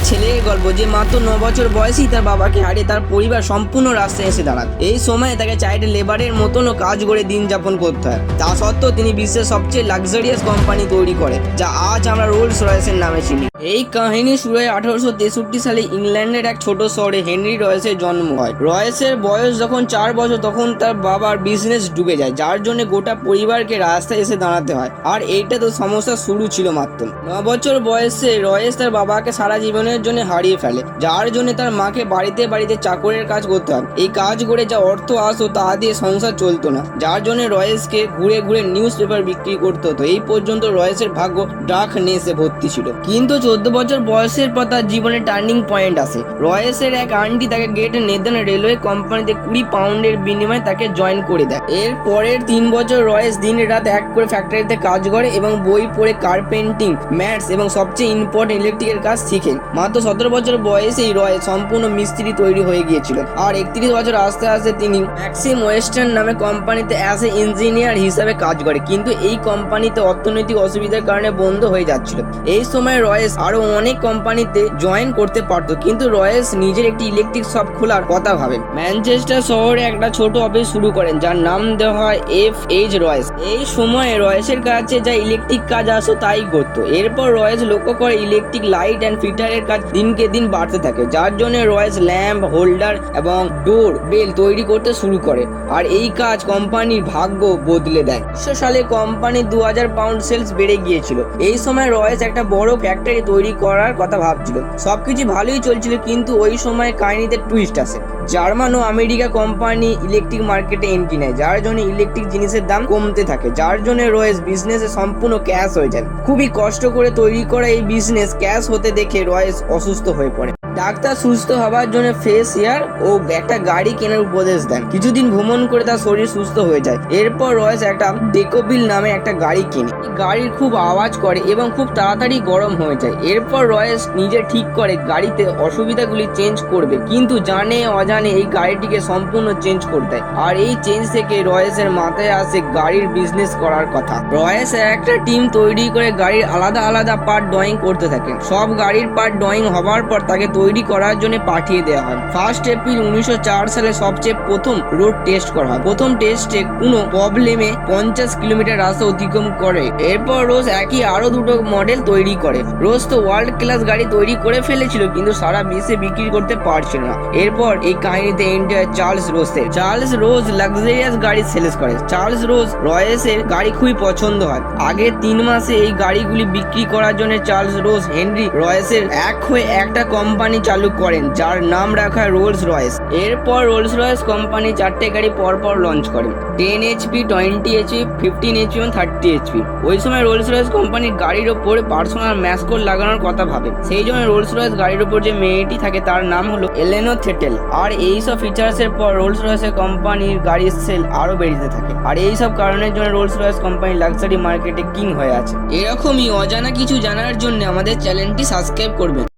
ছেলের গল্প যে মাত্র 9 বছর বয়সেই তার বাবাকে হারিয়ে তার পরিবার সম্পূর্ণ রাস্তায় এসে দাঁড়ায়। এই সময় তাকে চাইল্ড লেবারের মতনও কাজ করে দিন যাপন করতে হয়। তা সত্ত্বেও তিনি বিশ্বের সবচেয়ে লাক্সারিয়াস কোম্পানি তৈরি করে, যা আজ আমরা রোলস রয়েসের নামে চিনি। এই কাহিনী শুরু হয় 1863 সালে ইংল্যান্ডের এক ছোট শহরে হেনরি রয়েসের জন্ম হয়। রয়েসের বয়স যখন 4 বছর তখন তার বাবার বিজনেস ডুবে যায়, যার জন্য গোটা পরিবারকে রাস্তায় এসে দাঁড়াতে হয়। আর এইটা তো সমস্যা শুরু ছিল মাত্র 9 বছর বয়সে রয়েস তার বাবাকে সারা জীবনের জন্য হারিয়ে ফেলে, যার জন্য তার মাকে বাড়িতে বাড়িতে চাকরের কাজ করতে হয়। এই কাজ করে যা অর্থ আসতো তা দিয়ে সংসার চলতো না, যার জন্য রয়েসকে ঘুরে ঘুরে নিউজ পেপার বিক্রি করতে হতো। এই পর্যন্ত রয়েসের ভাগ্য ডার্ক নেসে ভর্তি ছিল। কিন্তু 14 বছর বয়সের পর তার জীবনে টার্নিং পয়েন্ট আসে। রয়েসের এক আন্টি তাকে গ্রেট নেদার্ন রেলওয়ে কোম্পানিতে 20 পাউন্ডের বিনিময়ে তাকে জয়েন করে দেয়। এর পরের 3 বছর রয়েস দিন রাত এক করে ফ্যাক্টরিতে কাজ করে এবং বই পড়ে কার্পেন্টিং, ম্যাটস এবং সবচেয়ে ইম্পর্টেন্ট ইলেকট্রিকের কাজ শিখে। মাত্র 17 বছর বয়সেই রয়েস সম্পূর্ণ মিস্ত্রি তৈরি হয়ে গিয়েছিল। আর 31 বছর আস্তে আস্তে তিনি ম্যাক্সিম ওয়েস্টার্ন নামে কোম্পানিতে অ্যাজ এ ইঞ্জিনিয়ার হিসাবে কাজ করে, কিন্তু এই কোম্পানিতে অর্থনৈতিক অসুবিধার কারণে বন্ধ হয়ে যাচ্ছিল। এই সময় রয়েস আরো অনেক কোম্পানিতে জয়েন করতে পারতো, কিন্তু রয়েস নিজের একটি ইলেকট্রিক শপ খোলার কথা ভাবে। ম্যানচেস্টার শহরে একটা ছোট অফিস শুরু করেন, যার নাম দেওয়া হয় F.H. রয়েস। এই সময় রয়েসের কাছে যা ইলেকট্রিক কাজ আসতো তাই করতো। এরপর রয়েস লক্ষ্য করে ইলেকট্রিক লাইট অ্যান্ড ফিটারের কাজ দিনকে দিন বাড়তে থাকে, যার জন্য রয়েস ল্যাম্প হোল্ডার এবং ডোর বেল তৈরি করতে শুরু করে। আর এই কাজ কোম্পানির ভাগ্য বদলে দেয়। 1900 সালে কোম্পানির 2000 পাউন্ড সেলস বেড়ে গিয়েছিল। এই সময় রয়েস একটা বড় ফ্যাক্টরি তৈরি করার কথা ভাবছিল। সবকিছু ভালোই চলছিল, কিন্তু ওই সময় কাহিনীতে টুইস্ট আসে। জার্মান ও আমেরিকা কোম্পানি ইলেকট্রিক মার্কেটে এন্ট্রি নেয়, যার জন্য ইলেকট্রিক জিনিসের দাম কমতে থাকে, যার জন্য রয়েস বিজনেসে সম্পূর্ণ ক্যাশ হয়ে যায়। খুবই কষ্ট করে তৈরি করা এই বিজনেস ক্যাশ হতে দেখে রয়েস অসুস্থ হয়ে পড়ে। ডাক্তার সুস্থ হবার জন্য ফেসিয়াল ও একটা গাড়ি কেনার উপদেশ দেন। কিছুদিন ভ্রমণ করে তার শরীর সুস্থ হয়ে যায়। এরপর রয়েস একটা ডেকোবিল নামে একটা গাড়ি কিনে। গাড়ির খুব আওয়াজ করে এবং খুব তাড়াতাড়ি গরম হয়ে যায়। এরপর রয়েস নিজে ঠিক করে গাড়িতে অসুবিধাগুলি চেঞ্জ করবে, কিন্তু জানে অজানে এই গাড়িটিকে সম্পূর্ণ চেঞ্জ করতে হয়। আর এই চেঞ্জ থেকে রয়েসের মাথায় আসে গাড়ির বিজনেস করার কথা। রয়েস একটা টিম তৈরি করে গাড়ির আলাদা আলাদা পার্ট ড্রয়িং করতে থাকে। সব গাড়ির পার্ট ড্রয়িং হবার পর তাকে তৈরি করার জন্য পাঠিয়ে দেওয়া হয়। 1 এপ্রিল 1904 সালে সবচেয়ে প্রথম রোড টেস্ট করা হয়। প্রথম টেস্টে কোনো প্রবলেমে 50 কিলোমিটার রাস্তা অতিক্রম করে। এরপর রোজ একই আরো দুটো মডেল তৈরি করে। রোজ তো ওয়ার্ল্ড ক্লাস গাড়ি তৈরি করে ফেলেছিল, কিন্তু সারা বিশ্বে বিক্রি করতে পারছিল না। এরপর এই কাহিনীতে এন্ট্রি হয় চার্লস রোজের। চার্লস রোজ লাক্সারিয়াস গাড়ি সেলস করে। চার্লস রোজ রয়েসের গাড়ি খুবই পছন্দ হয়। আগে 3 মাসে এই গাড়িগুলি বিক্রি করার জন্য চার্লস রোজ হেনরি রয়েসের এক হয়ে একটা কোম্পানি চালু করেন, যার নাম রাখা রোলস রয়েস। এরপর রোলস রয়েস কোম্পানি 4টে গাড়ি পরপর লঞ্চ করে, 10 HP, 20 HP, 15 HP এবং 30 HP। ওই সময় রোলস রয়েস কোম্পানির গাড়ির ওপর পার্সোনাল ম্যাসকোট লাগানোর কথা ভাবে। সেই জন্য রোলস রয়েস গাড়ির ওপর যে মেয়েটি থাকে তার নাম হলো এলেনো থেটেল। আর এইসব ফিচার্সের পর রোলস রয়েসের কোম্পানির গাড়ির সেল আরো বেড়েতে থাকে। আর এইসব কারণের জন্য রোলস রয়েস কোম্পানি লাক্সারি মার্কেটে কিং হয়ে আছে। এরকমই অজানা কিছু জানার জন্য আমাদের চ্যানেলটি সাবস্ক্রাইব করবেন।